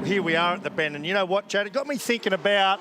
here we are at the bend. And you know what, Chad? It got me thinking about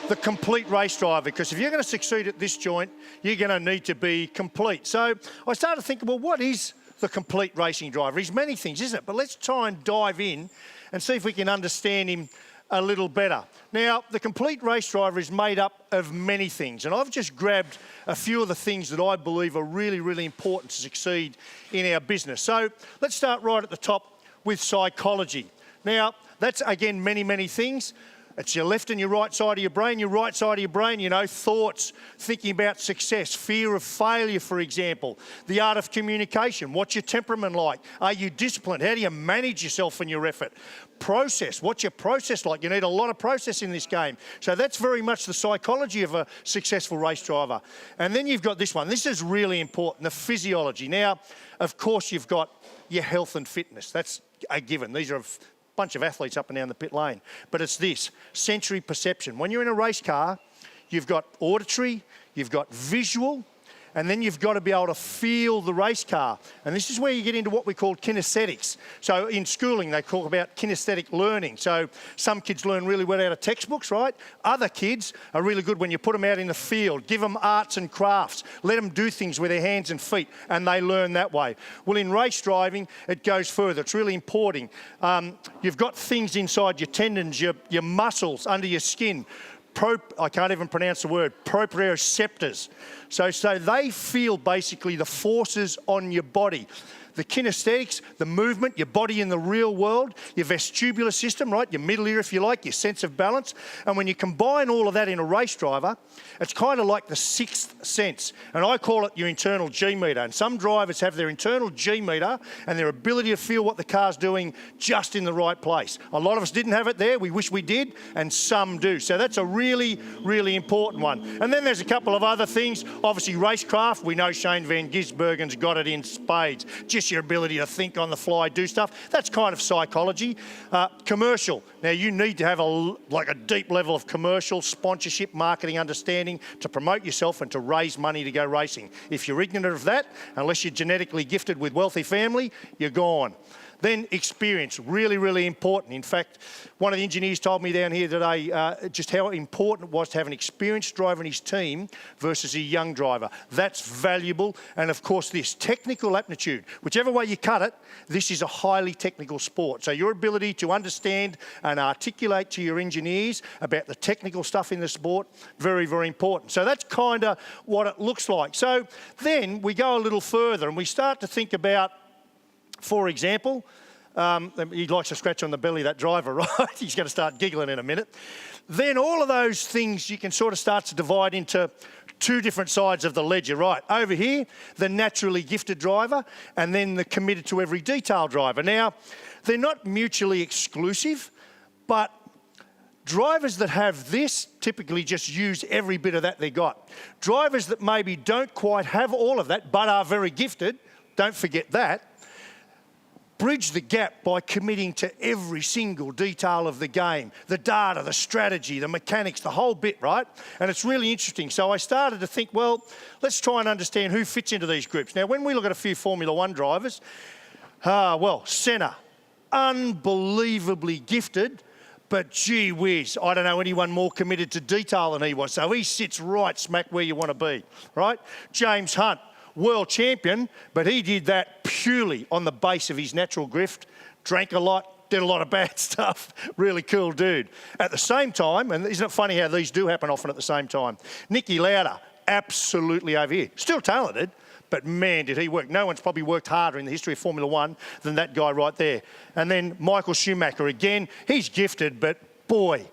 the complete race driver, because if you're going to succeed at this joint, you're going to need to be complete. So I started thinking, well, what is the complete racing driver? He's many things, isn't it? But let's try and dive in and see if we can understand him a little better. Now, the complete race driver is made up of many things, and I've just grabbed a few of the things that I believe are really, really important to succeed in our business. So let's start right at the top with psychology. Now, that's, again, many, many things. It's your left and your right side of your brain. Your right side of your brain, you know, thoughts, thinking about success, fear of failure, for example, the art of communication. What's your temperament like? Are you disciplined? How do you manage yourself and your effort? Process. What's your process like? You need a lot of process in this game. So that's very much the psychology of a successful race driver. And then you've got this one. This is really important, the physiology. Now, of course, you've got your health and fitness. That's a given. These are bunch of athletes up and down the pit lane. But it's this, sensory perception. When you're in a race car, you've got auditory, you've got visual, and then you've got to be able to feel the race car. And this is where you get into what we call kinesthetics. So in schooling, they talk about kinesthetic learning. So some kids learn really well out of textbooks, right? Other kids are really good when you put them out in the field, give them arts and crafts, let them do things with their hands and feet, and they learn that way. Well, in race driving, it goes further. It's really important. You've got things inside your tendons, your muscles, under your skin. I can't even pronounce the word, proprioceptors. So they feel basically the forces on your body. The kinesthetics, the movement, your body in the real world, your vestibular system, right? Your middle ear, if you like, your sense of balance. And when you combine all of that in a race driver, it's kind of like the sixth sense. And I call it your internal G meter. And some drivers have their internal G meter and their ability to feel what the car's doing just in the right place. A lot of us didn't have it there. We wish we did, and some do. So that's a really, really important one. And then there's a couple of other things. Obviously, Racecraft. We know Shane Van Gisbergen's got it in spades. Just your ability to think on the fly, do stuff. That's kind of psychology. Commercial. Now, you need to have a deep level of commercial, sponsorship, marketing understanding to promote yourself and to raise money to go racing. If you're ignorant of that, unless you're genetically gifted with wealthy family, you're gone. Then experience, really, really important. In fact, one of the engineers told me down here today just how important it was to have an experienced driver in his team versus a young driver. That's valuable. And of course this, technical aptitude. Whichever way you cut it, this is a highly technical sport. So your ability to understand and articulate to your engineers about the technical stuff in the sport, very, very important. So that's kind of what it looks like. So then we go a little further and we start to think about, for example, he likes to scratch on the belly, that driver, right? He's going to start giggling in a minute. Then all of those things you can sort of start to divide into two different sides of the ledger, right? Over here, the naturally gifted driver, and then the committed to every detail driver. Now, they're not mutually exclusive, but drivers that have this typically just use every bit of that they got. Drivers that maybe don't quite have all of that, but are very gifted, don't forget that, bridge the gap by committing to every single detail of the game, the data, the strategy, the mechanics, the whole bit, right? And it's really interesting. So I started to think, well, let's try and understand who fits into these groups. Now, when we look at a few Formula One drivers, well, Senna, unbelievably gifted, but gee whiz, I don't know anyone more committed to detail than he was. So he sits right smack where you want to be, right? James Hunt, world champion, but he did that purely on the base of his natural gift, drank a lot, did a lot of bad stuff. Really cool dude. At the same time, and isn't it funny how these do happen often at the same time, Niki Lauda, absolutely over here. Still talented, but man, did he work. No one's probably worked harder in the history of Formula One than that guy right there. And then Michael Schumacher, again, he's gifted, but boy,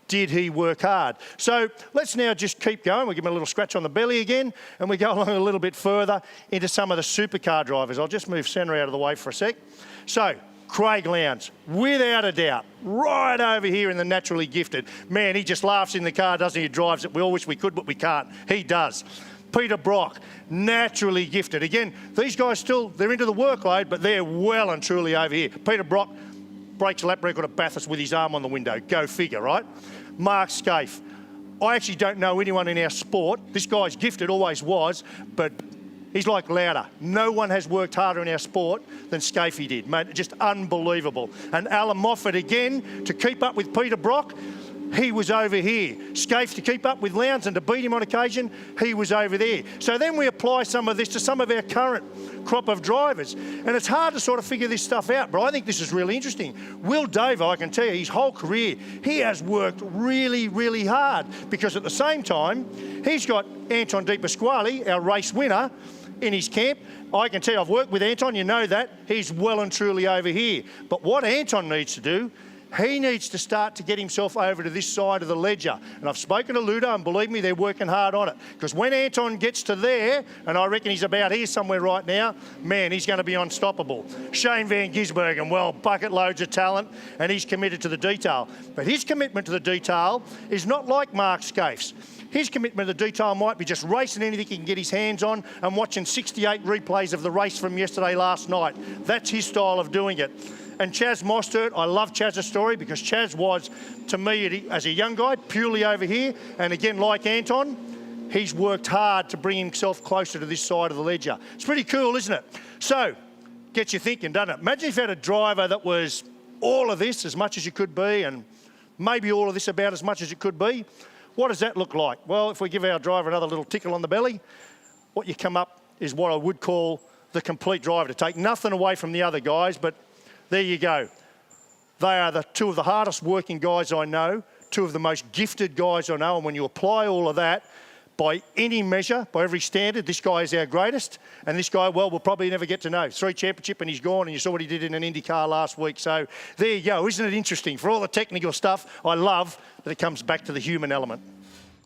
did he work hard. So let's now just keep going. We'll give him a little scratch on the belly again, and we go along a little bit further into some of the supercar drivers. I'll just move Senna out of the way for a sec. So Craig Lowndes, without a doubt, right over here in the naturally gifted. Man, he just laughs in the car, doesn't he? He drives it. We all wish we could, but we can't. He does. Peter Brock, naturally gifted. Again, these guys still, they're into the workload, but they're well and truly over here. Peter Brock breaks a lap record at Bathurst with his arm on the window. Go figure, right? Mark Scaife. I actually don't know anyone in our sport. This guy's gifted, always was, but He's like Lauda. No one has worked harder in our sport than Scafey did, mate. Just unbelievable. And Alan Moffat, again, to keep up with Peter Brock, he was over here. Scaife to keep up with Lowndes and to beat him on occasion, he was over there. So then we apply some of this to some of our current crop of drivers. And it's hard to sort of figure this stuff out, but I think this is really interesting. Will Davo, I can tell you, his whole career, he has worked really, really hard because at the same time, he's got Anton De Pasquale, our race winner, in his camp. I can tell you, I've worked with Anton, you know that. He's well and truly over here. But what Anton needs to do, he needs to start to get himself over to this side of the ledger. And I've spoken to Ludo, and believe me, they're working hard on it. Because when Anton gets to there, and I reckon he's about here somewhere right now, man, he's going to be unstoppable. Shane Van Gisbergen, well, bucket loads of talent, and he's committed to the detail. But his commitment to the detail is not like Mark Scaife's. His commitment to the detail might be just racing anything he can get his hands on and watching 68 replays of the race from yesterday last night. That's his style of doing it. And Chaz Mostert, I love Chaz's story because Chaz was, to me, as a young guy, purely over here. And again, like Anton, he's worked hard to bring himself closer to this side of the ledger. It's pretty cool, isn't it? So, gets you thinking, doesn't it? Imagine if you had a driver that was all of this, as much as you could be, and maybe all of this about as much as it could be. What does that look like? Well, if we give our driver another little tickle on the belly, what you come up is what I would call the complete driver, to take nothing away from the other guys, but there you go. They are the two of the hardest working guys I know, two of the most gifted guys I know, and when you apply all of that, by any measure, by every standard, this guy is our greatest, and this guy, well, we'll probably never get to know. 3 championship and he's gone, and you saw what he did in an IndyCar last week. So there you go. Isn't it interesting? For all the technical stuff, I love that it comes back to the human element.